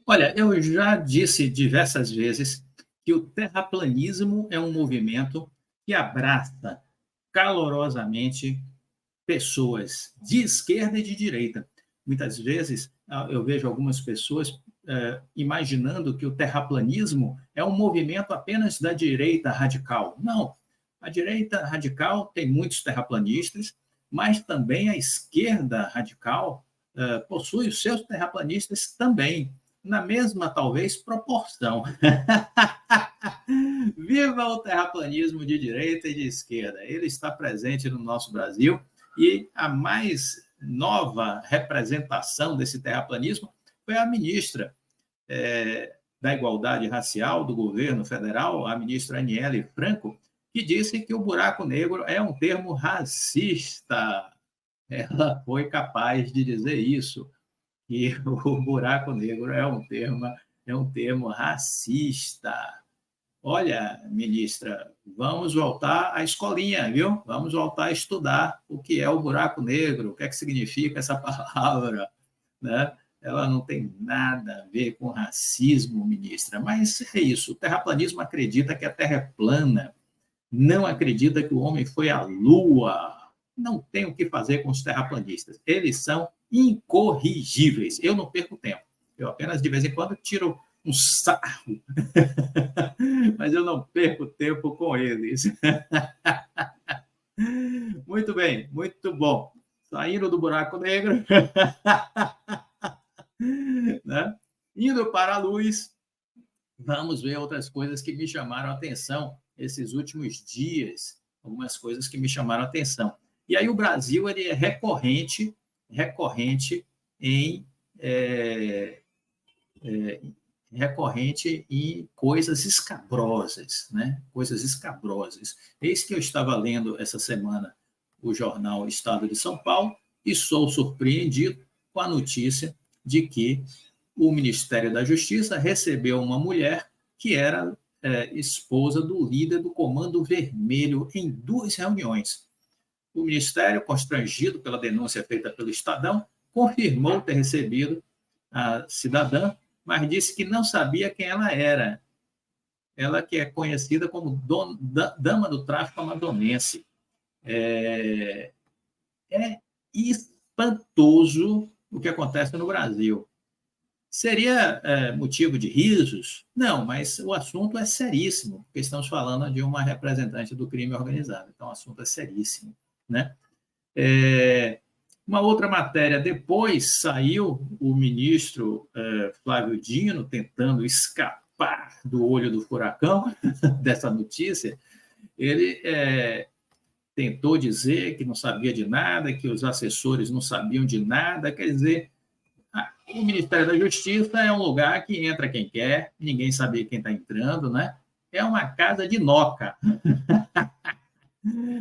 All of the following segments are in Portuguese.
Olha, eu já disse diversas vezes que o terraplanismo é um movimento que abraça calorosamente pessoas de esquerda e de direita. Muitas vezes eu vejo algumas pessoas imaginando que o terraplanismo é um movimento apenas da direita radical. Não, a direita radical tem muitos terraplanistas, mas também a esquerda radical possui os seus terraplanistas também, na mesma, talvez, proporção. Viva o terraplanismo de direita e de esquerda! Ele está presente no nosso Brasil e a mais nova representação desse terraplanismo foi a ministra da Igualdade Racial do governo federal, a ministra Aniele Franco, que disse que o buraco negro é um termo racista. Ela foi capaz de dizer isso, que o buraco negro é um termo racista. Olha, ministra, vamos voltar à escolinha, viu? Vamos voltar a estudar o que é o buraco negro, o que é que significa essa palavra, né? Ela não tem nada a ver com racismo, ministra, mas é isso. O terraplanismo acredita que a Terra é plana, não acredita que o homem foi à Lua. Não tem o que fazer com os terraplanistas. Eles são incorrigíveis. Eu não perco tempo. Eu apenas, de vez em quando, tiro um sarro, mas eu não perco tempo com eles. Muito bem, muito bom. Saindo do buraco negro, né? Indo para a luz, vamos ver outras coisas que me chamaram a atenção esses últimos dias, algumas coisas que me chamaram a atenção. E aí o Brasil ele é recorrente em recorrente em coisas escabrosas, né? Coisas escabrosas. Eis que eu estava lendo essa semana o jornal Estado de São Paulo e sou surpreendido com a notícia de que o Ministério da Justiça recebeu uma mulher que era esposa do líder do Comando Vermelho em 2 reuniões. O Ministério, constrangido pela denúncia feita pelo Estadão, confirmou ter recebido a cidadã, mas disse que não sabia quem ela era. Ela que é conhecida como dama do tráfico amazonense. É espantoso o que acontece no Brasil. Seria motivo de risos? Não, mas o assunto é seríssimo, porque estamos falando de uma representante do crime organizado. Então, o assunto é seríssimo, né? Uma outra matéria, depois saiu o ministro Flávio Dino tentando escapar do olho do furacão dessa notícia. Ele tentou dizer que não sabia de nada, que os assessores não sabiam de nada. Quer dizer, o Ministério da Justiça é um lugar que entra quem quer, ninguém sabe quem está entrando, né? É uma casa de noca.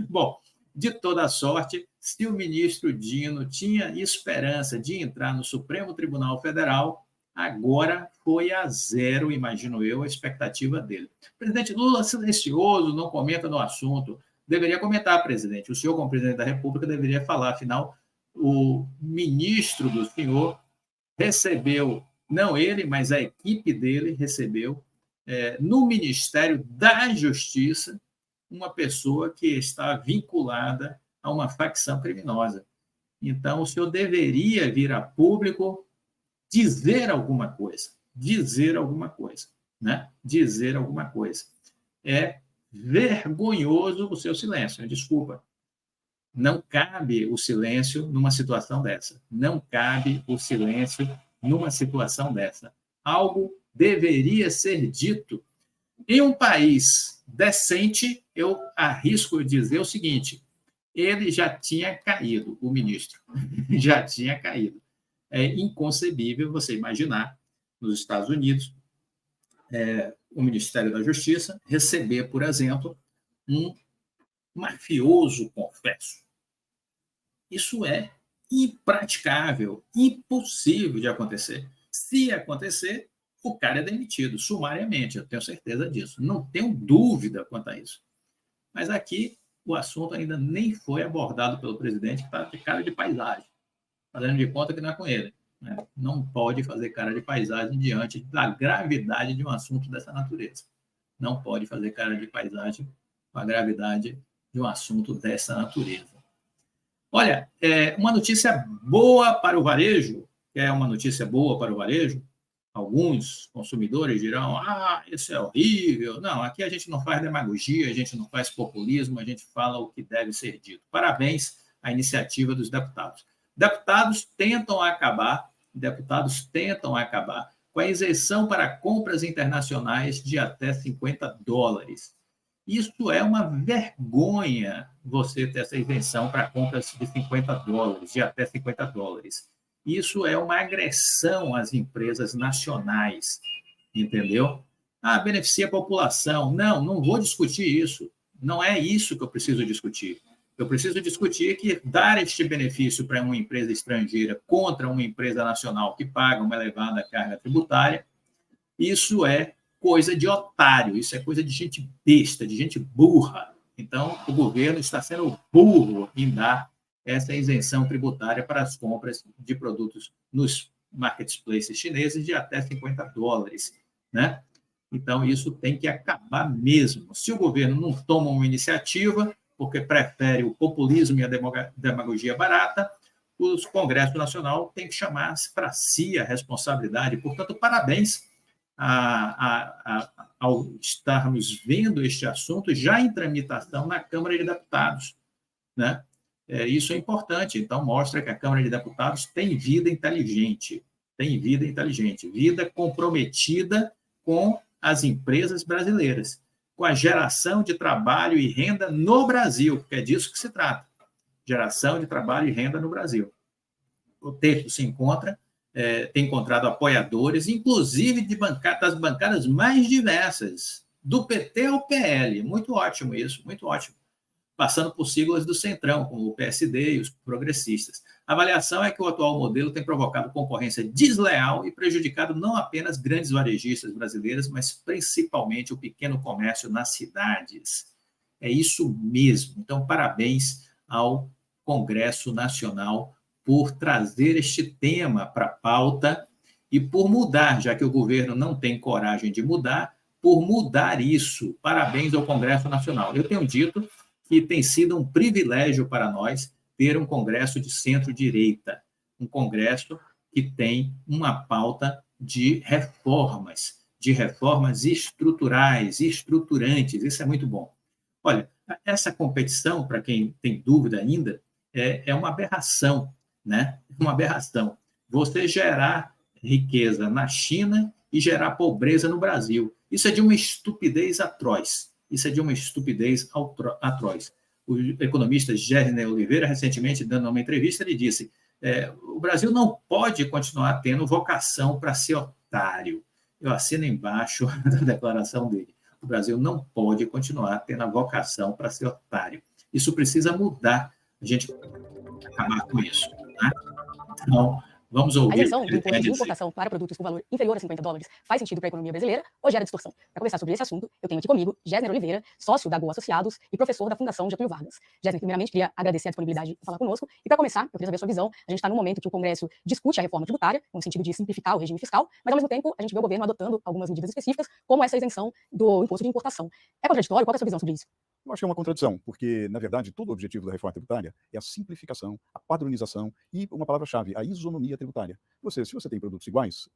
Bom, de toda sorte, se o ministro Dino tinha esperança de entrar no Supremo Tribunal Federal, agora foi a zero, imagino eu, a expectativa dele. O presidente Lula, silencioso, não comenta no assunto. Deveria comentar, presidente. O senhor, como presidente da República, deveria falar. Afinal, o ministro do senhor recebeu, não ele, mas a equipe dele recebeu, no Ministério da Justiça, uma pessoa que está vinculada a uma facção criminosa. Então, o senhor deveria vir a público dizer alguma coisa, né? Dizer alguma coisa. É vergonhoso o seu silêncio, desculpa. Não cabe o silêncio numa situação dessa. Não cabe o silêncio numa situação dessa. Algo deveria ser dito. Em um país decente, eu arrisco dizer o seguinte: ele já tinha caído, o ministro, já tinha caído. É inconcebível você imaginar, nos Estados Unidos, o Ministério da Justiça receber, por exemplo, um mafioso confesso. Isso é impraticável, impossível de acontecer. Se acontecer, o cara é demitido sumariamente, eu tenho certeza disso. Não tenho dúvida quanto a isso. Mas aqui o assunto ainda nem foi abordado pelo presidente, que está de cara de paisagem, fazendo de conta que não é com ele. né? Não pode fazer cara de paisagem diante da gravidade de um assunto dessa natureza. Não pode fazer cara de paisagem com a gravidade de um assunto dessa natureza. Olha, uma notícia boa para o varejo, é uma notícia boa para o varejo. Alguns consumidores dirão, isso é horrível. Não, aqui a gente não faz demagogia, a gente não faz populismo, a gente fala o que deve ser dito. Parabéns à iniciativa dos deputados. Deputados tentam acabar com a isenção para compras internacionais de até $50. Isso é uma vergonha, você ter essa isenção para compras de $50, de até $50. Isso é uma agressão às empresas nacionais, entendeu? Beneficia a população. Não vou discutir isso. Não é isso que eu preciso discutir. Eu preciso discutir que dar este benefício para uma empresa estrangeira contra uma empresa nacional que paga uma elevada carga tributária, isso é coisa de otário, isso é coisa de gente besta, de gente burra. Então, o governo está sendo burro em dar essa isenção tributária para as compras de produtos nos marketplaces chineses de até $50, né? Então, isso tem que acabar mesmo. Se o governo não toma uma iniciativa, porque prefere o populismo e a demagogia barata, o Congresso Nacional tem que chamar para si a responsabilidade. Portanto, parabéns ao estarmos vendo este assunto já em tramitação na Câmara de Deputados, né? Isso é importante. Então, mostra que a Câmara de Deputados tem vida inteligente, vida comprometida com as empresas brasileiras, com a geração de trabalho e renda no Brasil, porque é disso que se trata, geração de trabalho e renda no Brasil. O texto tem encontrado apoiadores, inclusive das bancadas mais diversas, do PT ao PL. Muito ótimo isso, muito ótimo. Passando por siglas do Centrão, como o PSD e os progressistas. A avaliação é que o atual modelo tem provocado concorrência desleal e prejudicado não apenas grandes varejistas brasileiras, mas principalmente o pequeno comércio nas cidades. É isso mesmo. Então, parabéns ao Congresso Nacional por trazer este tema para a pauta e por mudar, já que o governo não tem coragem de mudar, por mudar isso. Parabéns ao Congresso Nacional. Eu tenho dito que tem sido um privilégio para nós ter um Congresso de centro-direita, um Congresso que tem uma pauta de reformas estruturais, estruturantes. Isso é muito bom. Olha, essa competição, para quem tem dúvida ainda, é uma aberração, né? Uma aberração. Você gerar riqueza na China e gerar pobreza no Brasil. Isso é de uma estupidez atroz. O economista Gésner Oliveira, recentemente, dando uma entrevista, ele disse: o Brasil não pode continuar tendo vocação para ser otário. Eu assino embaixo da declaração dele. O Brasil não pode continuar tendo a vocação para ser otário. Isso precisa mudar. A gente acabar com isso, né? Então, vamos ouvir. A isenção do imposto de importação para produtos com valor inferior a $50 faz sentido para a economia brasileira ou gera distorção? Para conversar sobre esse assunto, eu tenho aqui comigo Gésner Oliveira, sócio da Go Associados e professor da Fundação Getúlio Vargas. Gésner, primeiramente, queria agradecer a disponibilidade de falar conosco. E para começar, eu queria saber a sua visão. A gente está num momento que o Congresso discute a reforma tributária, no sentido de simplificar o regime fiscal, mas, ao mesmo tempo, a gente vê o governo adotando algumas medidas específicas, como essa isenção do imposto de importação. É contraditório? Qual é a sua visão sobre isso? Eu acho que é uma contradição, porque, na verdade, todo o objetivo da reforma tributária é a simplificação, a padronização e, uma palavra-chave, a isonomia tributária. Se você tem produtos iguais,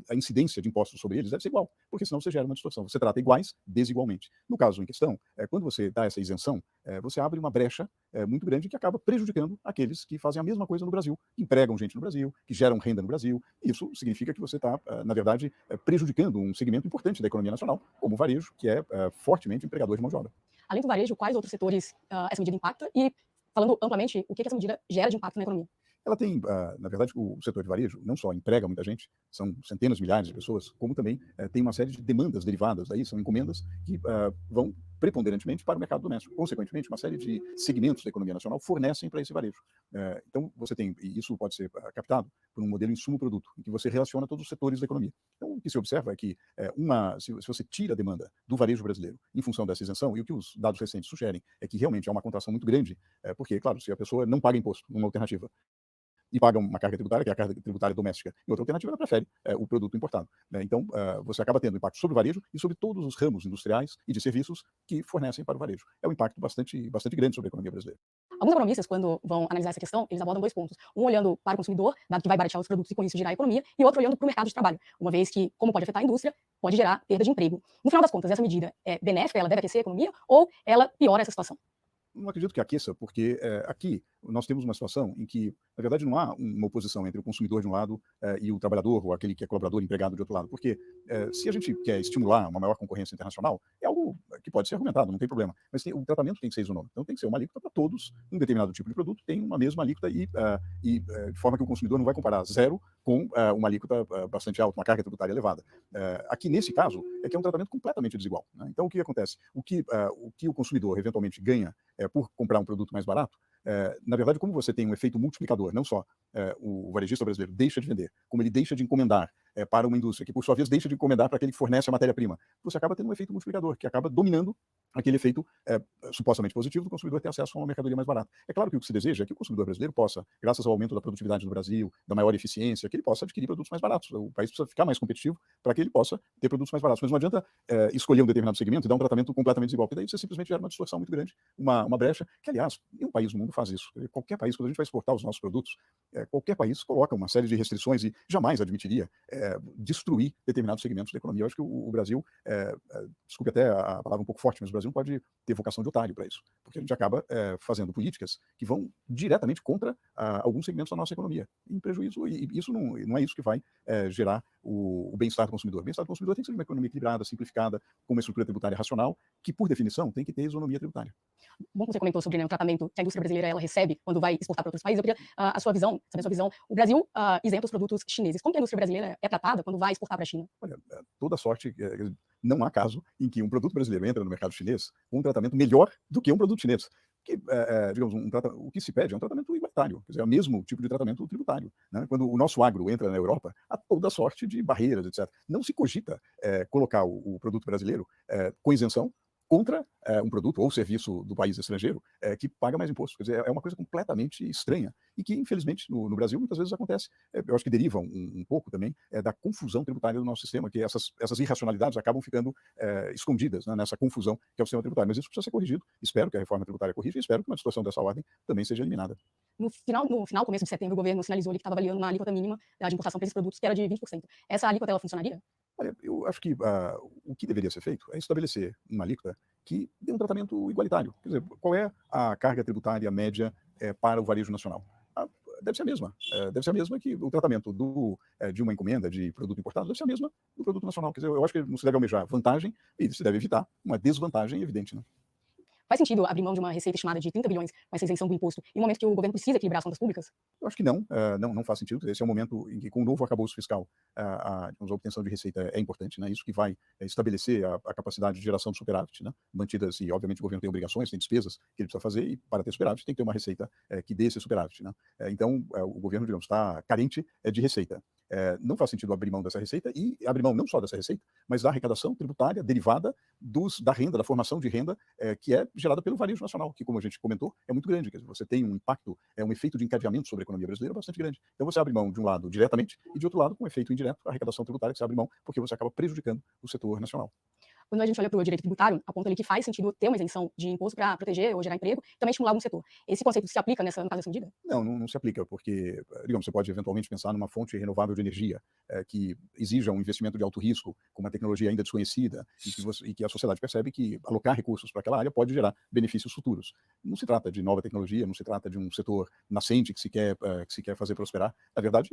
a incidência de impostos sobre eles deve ser igual, porque senão você gera uma distorção. Você trata iguais desigualmente. No caso em questão, quando você dá essa isenção, você abre uma brecha muito grande que acaba prejudicando aqueles que fazem a mesma coisa no Brasil, que empregam gente no Brasil, que geram renda no Brasil. Isso significa que você está, na verdade, prejudicando um segmento importante da economia nacional, como o varejo, que é fortemente empregador de mão de obra. Além do varejo, quais outros setores essa medida impacta? E, falando amplamente, o que essa medida gera de impacto na economia? Ela tem, na verdade, o setor de varejo não só emprega muita gente, são centenas de milhares de pessoas, como também tem uma série de demandas derivadas daí, são encomendas que vão preponderantemente para o mercado doméstico. Consequentemente, uma série de segmentos da economia nacional fornecem para esse varejo. Então, você tem, e isso pode ser captado por um modelo insumo-produto, em que você relaciona todos os setores da economia. Então, o que se observa é que se você tira a demanda do varejo brasileiro em função dessa isenção, e o que os dados recentes sugerem é que realmente há uma contração muito grande, porque, claro, se a pessoa não paga imposto, uma alternativa, e paga uma carga tributária, que é a carga tributária doméstica, e outra alternativa, ela prefere o produto importado, né? Então, você acaba tendo impacto sobre o varejo e sobre todos os ramos industriais e de serviços que fornecem para o varejo. É um impacto bastante grande sobre a economia brasileira. Alguns economistas, quando vão analisar essa questão, eles abordam dois pontos. Um olhando para o consumidor, dado que vai baratear os produtos e com isso gerar economia, e outro olhando para o mercado de trabalho, uma vez que, como pode afetar a indústria, pode gerar perda de emprego. No final das contas, essa medida é benéfica, ela deve aquecer a economia, ou ela piora essa situação? Não acredito que aqueça, porque aqui nós temos uma situação em que, na verdade, não há uma oposição entre o consumidor de um lado e o trabalhador, ou aquele que é colaborador, empregado de outro lado. Porque se a gente quer estimular uma maior concorrência internacional, é algo que pode ser argumentado, não tem problema. Mas o tratamento tem que ser isonômico. Então tem que ser uma alíquota para todos, um determinado tipo de produto tem uma mesma alíquota de forma que o consumidor não vai comparar zero com uma alíquota bastante alta, uma carga tributária elevada. Aqui, nesse caso, é que é um tratamento completamente desigual, né? Então, o que acontece? O que o consumidor eventualmente ganha por comprar um produto mais barato, na verdade, como você tem um efeito multiplicador, não só o varejista brasileiro deixa de vender, como ele deixa de encomendar para uma indústria, que por sua vez deixa de encomendar para aquele que fornece a matéria-prima, você acaba tendo um efeito multiplicador, que acaba dominando aquele efeito supostamente positivo do consumidor ter acesso a uma mercadoria mais barata. É claro que o que se deseja é que o consumidor brasileiro possa, graças ao aumento da produtividade no Brasil, da maior eficiência, que ele possa adquirir produtos mais baratos. O país precisa ficar mais competitivo para que ele possa ter produtos mais baratos. Mas não adianta escolher um determinado segmento e dar um tratamento completamente desigual, porque daí você simplesmente gera uma distorção muito grande, uma brecha, que, aliás, nenhum país no mundo faz isso. Qualquer país, quando a gente vai exportar os nossos produtos, qualquer país coloca uma série de restrições e jamais admitiria destruir determinados segmentos da economia. Eu acho que o Brasil, desculpe até a palavra um pouco forte, mas o Brasil não pode ter vocação de otário para isso, porque a gente acaba fazendo políticas que vão diretamente contra alguns segmentos da nossa economia, em prejuízo, e isso não é isso que vai gerar o bem-estar do consumidor. O bem-estar do consumidor tem que ser uma economia equilibrada, simplificada, com uma estrutura tributária racional, que, por definição, tem que ter isonomia tributária. Bom que você comentou sobre, né, o tratamento que a indústria brasileira ela recebe quando vai exportar para outros países. Eu queria a sua visão, saber a sua visão. O Brasil isenta os produtos chineses. Como que a indústria brasileira é tratada quando vai exportar para a China? Olha, toda sorte, não há caso em que um produto brasileiro entra no mercado chinês com um tratamento melhor do que um produto chinês. Que, digamos, o que se pede é um tratamento igualitário, quer dizer, é o mesmo tipo de tratamento tributário, né? Quando o nosso agro entra na Europa, há toda sorte de barreiras, etc. Não se cogita colocar o produto brasileiro com isenção contra um produto ou serviço do país estrangeiro que paga mais imposto. Quer dizer, é uma coisa completamente estranha e que, infelizmente, no Brasil muitas vezes acontece. Eu acho que deriva um pouco também da confusão tributária do nosso sistema, que essas irracionalidades acabam ficando escondidas, né, nessa confusão que é o sistema tributário. Mas isso precisa ser corrigido. Espero que a reforma tributária corrija e espero que uma situação dessa ordem também seja eliminada. No final, começo de setembro, o governo sinalizou ali que estava avaliando uma alíquota mínima de importação para esses produtos, que era de 20%. Essa alíquota, ela funcionaria? Olha, eu acho que o que deveria ser feito é estabelecer uma alíquota que dê um tratamento igualitário. Quer dizer, qual é a carga tributária média para o varejo nacional? Deve ser a mesma. Deve ser a mesma que o tratamento de uma encomenda de produto importado deve ser a mesma do produto nacional. Quer dizer, eu acho que não se deve almejar vantagem e se deve evitar uma desvantagem evidente, né? Faz sentido abrir mão de uma receita estimada de 30 bilhões com essa isenção do imposto em um momento que o governo precisa equilibrar as contas públicas? Eu acho que não faz sentido. Esse é um momento em que, com o novo arcabouço fiscal, digamos, a obtenção de receita é importante, né? Isso que vai estabelecer a capacidade de geração de superávit, né? Mantidas, e obviamente o governo tem obrigações, tem despesas que ele precisa fazer, e para ter superávit tem que ter uma receita que dê esse superávit, né? Então, o governo, digamos, está carente de receita. Não faz sentido abrir mão dessa receita e abrir mão não só dessa receita, mas da arrecadação tributária derivada da renda, da formação de renda que é gerada pelo varejo nacional, que, como a gente comentou, é muito grande. Quer dizer, você tem um impacto, um efeito de encadeamento sobre a economia brasileira bastante grande. Então você abre mão de um lado diretamente e de outro lado com um efeito indireto, a arrecadação tributária que você abre mão, porque você acaba prejudicando o setor nacional. Quando a gente olha para o direito tributário, aponta ali que faz sentido ter uma isenção de imposto para proteger ou gerar emprego e também estimular algum setor. Esse conceito se aplica no caso dessa medida? Não se aplica, porque, digamos, você pode eventualmente pensar numa fonte renovável de energia que exija um investimento de alto risco, com uma tecnologia ainda desconhecida, e que a sociedade percebe que alocar recursos para aquela área pode gerar benefícios futuros. Não se trata de nova tecnologia, não se trata de um setor nascente que se quer fazer prosperar. Na verdade,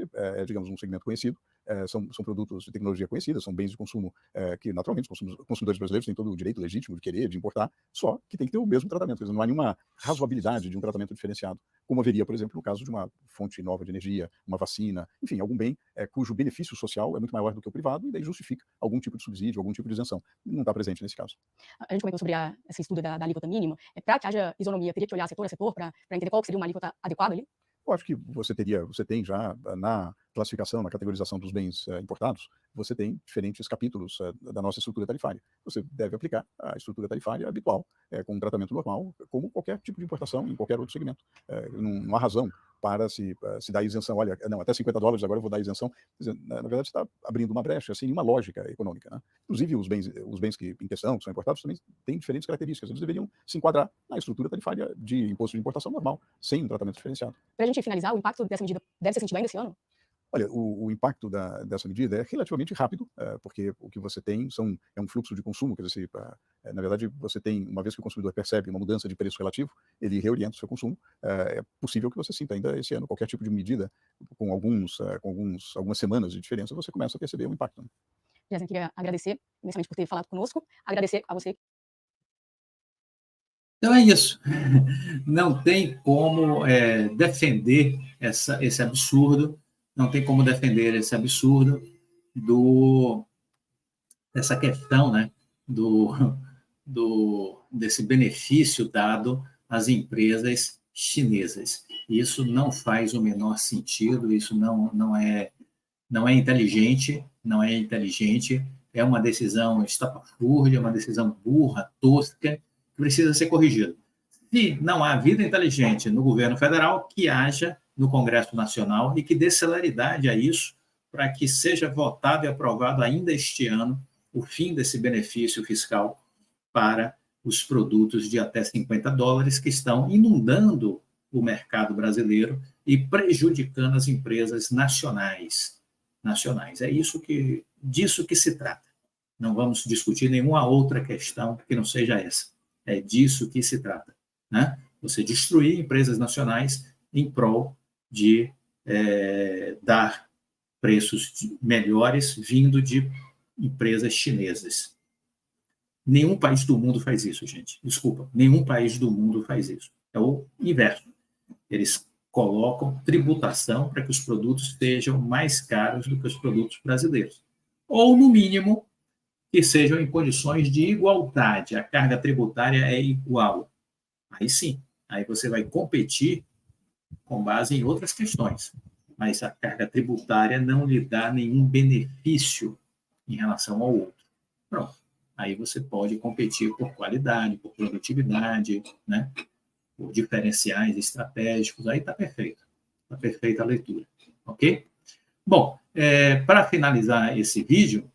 digamos, um segmento conhecido, são produtos de tecnologia conhecida, são bens de consumo que, naturalmente, os consumidores brasileiros têm todo o direito legítimo de querer, de importar, só que tem que ter o mesmo tratamento. Quer dizer, não há nenhuma razoabilidade de um tratamento diferenciado, como haveria, por exemplo, no caso de uma fonte nova de energia, uma vacina, enfim, algum bem cujo benefício social é muito maior do que o privado, e daí justifica algum tipo de subsídio, algum tipo de isenção. Não está presente nesse caso. A gente comentou sobre esse estudo da alíquota mínima. Para que haja isonomia, teria que olhar setor a setor para entender qual seria uma alíquota adequada ali? Eu acho que você tem já na classificação, na categorização dos bens importados, você tem diferentes capítulos da nossa estrutura tarifária. Você deve aplicar a estrutura tarifária habitual, com um tratamento normal, como qualquer tipo de importação em qualquer outro segmento. Não há razão para se dar isenção. Olha, não, até $50 agora eu vou dar isenção. Quer dizer, na verdade, você está abrindo uma brecha, sem nenhuma lógica econômica, né? Inclusive, os bens que, em questão, que são importados, também têm diferentes características. Eles deveriam se enquadrar na estrutura tarifária de imposto de importação normal, sem um tratamento diferenciado. Para a gente finalizar, o impacto dessa medida deve ser sentido ainda esse ano? Olha, o impacto dessa medida é relativamente rápido, porque o que você tem é um fluxo de consumo, quer dizer, na verdade, você tem, uma vez que o consumidor percebe uma mudança de preço relativo, ele reorienta o seu consumo. É possível que você sinta ainda esse ano qualquer tipo de medida, com algumas semanas de diferença, você começa a perceber o impacto. Jéssica, queria agradecer imensamente por ter falado conosco, agradecer a você. Então é isso. Não tem como defender esse absurdo, não tem como defender esse absurdo dessa questão, né, desse benefício dado às empresas chinesas. Isso não faz o menor sentido, isso não é inteligente, é uma decisão estapafúrdia, é uma decisão burra, tosca, que precisa ser corrigida. Se não há vida inteligente no governo federal, que haja no Congresso Nacional e que dê celeridade a isso, para que seja votado e aprovado ainda este ano o fim desse benefício fiscal para os produtos de até $50 que estão inundando o mercado brasileiro e prejudicando as empresas nacionais. É disso que se trata. Não vamos discutir nenhuma outra questão que não seja essa. É disso que se trata, né? Você destruir empresas nacionais em prol de dar preços melhores vindo de empresas chinesas. Nenhum país do mundo faz isso, gente. Desculpa, nenhum país do mundo faz isso. É o inverso. Eles colocam tributação para que os produtos sejam mais caros do que os produtos brasileiros. Ou, no mínimo, que sejam em condições de igualdade. A carga tributária é igual. Aí sim, aí você vai competir com base em outras questões. Mas a carga tributária não lhe dá nenhum benefício em relação ao outro. Pronto. Aí você pode competir por qualidade, por produtividade, né? Por diferenciais estratégicos. Aí está perfeito. Está perfeita a leitura. Ok? Bom, para finalizar esse vídeo,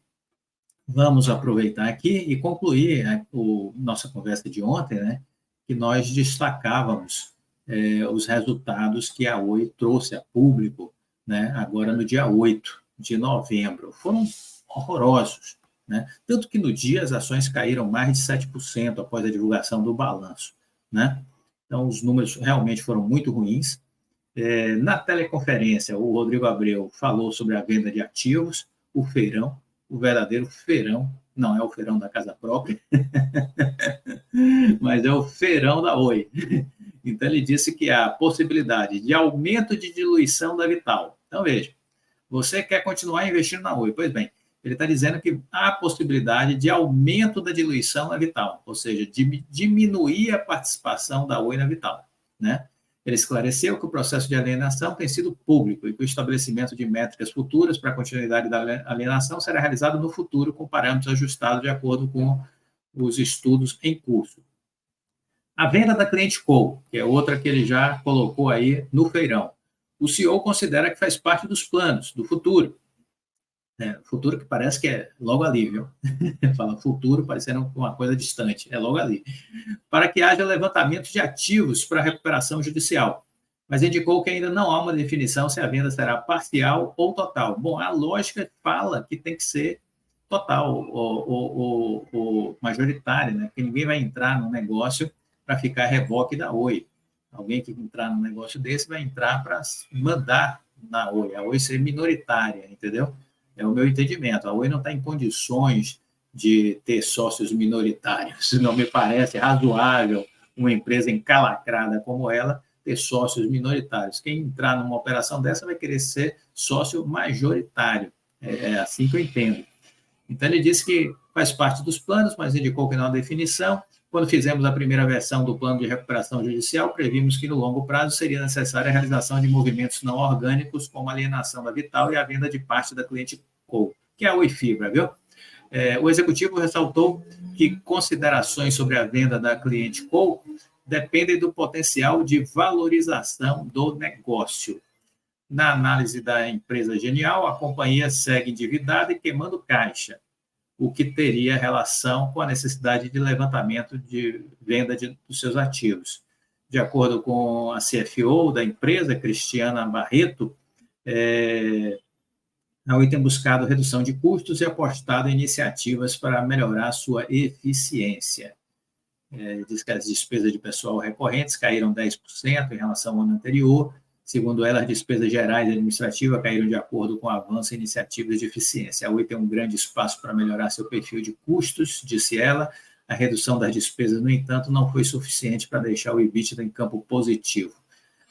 vamos aproveitar aqui e concluir nossa conversa de ontem, né? Que nós destacávamos os resultados que a Oi trouxe a público, né? Agora no dia 8 de novembro. Foram horrorosos, né? Tanto que no dia as ações caíram mais de 7% após a divulgação do balanço, né? Então, os números realmente foram muito ruins. Na teleconferência, o Rodrigo Abreu falou sobre a venda de ativos, o feirão, o verdadeiro feirão, não é o feirão da casa própria, mas é o feirão da Oi. Então, ele disse que há possibilidade de aumento de diluição da Vital. Então, veja, você quer continuar investindo na Oi? Pois bem, ele está dizendo que há possibilidade de aumento da diluição na Vital, ou seja, de diminuir a participação da Oi na Vital, né? Ele esclareceu que o processo de alienação tem sido público e que o estabelecimento de métricas futuras para a continuidade da alienação será realizado no futuro com parâmetros ajustados de acordo com os estudos em curso. A venda da ClienteCo, que é outra que ele já colocou aí no feirão. O CEO considera que faz parte dos planos do futuro. Futuro que parece que é logo ali, viu? Fala futuro parecendo uma coisa distante, é logo ali. Para que haja levantamento de ativos para recuperação judicial. Mas indicou que ainda não há uma definição se a venda será parcial ou total. Bom, a lógica fala que tem que ser total ou majoritária, né? Porque ninguém vai entrar no negócio para ficar a reboque da Oi. Alguém que entrar num negócio desse vai entrar para mandar na Oi. A Oi ser minoritária, entendeu? É o meu entendimento. A Oi não está em condições de ter sócios minoritários. Não me parece razoável uma empresa encalacrada como ela ter sócios minoritários. Quem entrar numa operação dessa vai querer ser sócio majoritário. É assim que eu entendo. Então, ele disse que faz parte dos planos, mas indicou que não há definição. Quando fizemos a primeira versão do plano de recuperação judicial, previmos que, no longo prazo, seria necessária a realização de movimentos não orgânicos, como a alienação da Vital e a venda de parte da ClienteCo, que é a Oi Fibra, viu? O executivo ressaltou que considerações sobre a venda da ClienteCo dependem do potencial de valorização do negócio. Na análise da empresa Genial, a companhia segue endividada e queimando caixa, o que teria relação com a necessidade de levantamento de venda dos seus ativos. De acordo com a CFO da empresa, Cristiana Barreto, a Oi tem buscado redução de custos e apostado em iniciativas para melhorar sua eficiência. Diz que as despesas de pessoal recorrentes caíram 10% em relação ao ano anterior. Segundo ela, as despesas gerais e administrativas caíram de acordo com o avanço em iniciativas de eficiência. A Oi tem um grande espaço para melhorar seu perfil de custos, disse ela. A redução das despesas, no entanto, não foi suficiente para deixar o EBITDA em campo positivo.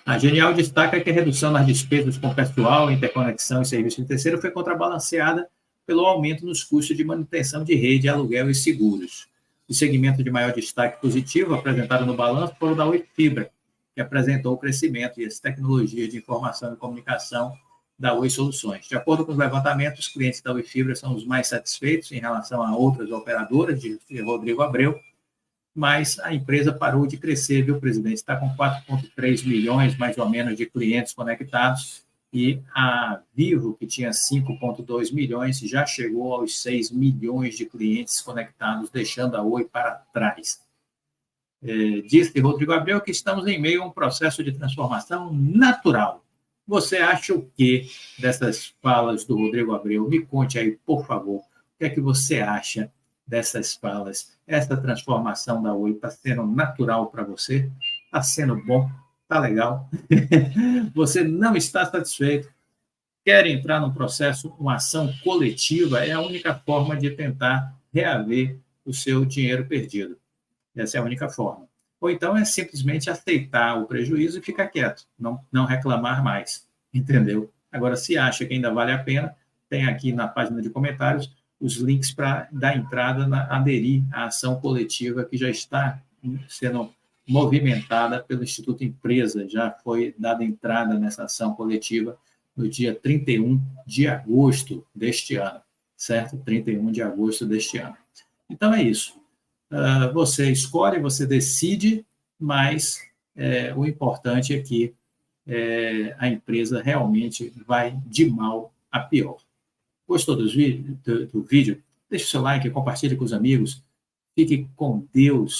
A Genial destaca que a redução nas despesas com pessoal, interconexão e serviço de terceiro foi contrabalanceada pelo aumento nos custos de manutenção de rede, aluguel e seguros. O segmento de maior destaque positivo apresentado no balanço foi o da Oi Fibra, que apresentou o crescimento e as tecnologias de informação e comunicação da Oi Soluções. De acordo com os levantamentos, os clientes da Oi Fibra são os mais satisfeitos em relação a outras operadoras, de Rodrigo Abreu, mas a empresa parou de crescer, viu, presidente? Está com 4,3 milhões, mais ou menos, de clientes conectados, e a Vivo, que tinha 5,2 milhões, já chegou aos 6 milhões de clientes conectados, deixando a Oi para trás. Disse Rodrigo Abreu que estamos em meio a um processo de transformação natural. Você acha o que dessas falas do Rodrigo Abreu? Me conte aí, por favor, o que é que você acha dessas falas? Essa transformação da Oi está sendo natural para você? Está sendo bom? Está legal? Você não está satisfeito? Quer entrar num processo, uma ação coletiva? É a única forma de tentar reaver o seu dinheiro perdido. Essa é a única forma. Ou então é simplesmente aceitar o prejuízo e ficar quieto, não reclamar mais, entendeu? Agora, se acha que ainda vale a pena, tem aqui na página de comentários os links para dar entrada, aderir à ação coletiva que já está sendo movimentada pelo Instituto Empresa, já foi dada entrada nessa ação coletiva no dia 31 de agosto deste ano, certo? 31 de agosto deste ano. Então é isso. Você escolhe, você decide, mas o importante é que a empresa realmente vai de mal a pior. Gostou do vídeo? Deixe o seu like, compartilhe com os amigos. Fique com Deus.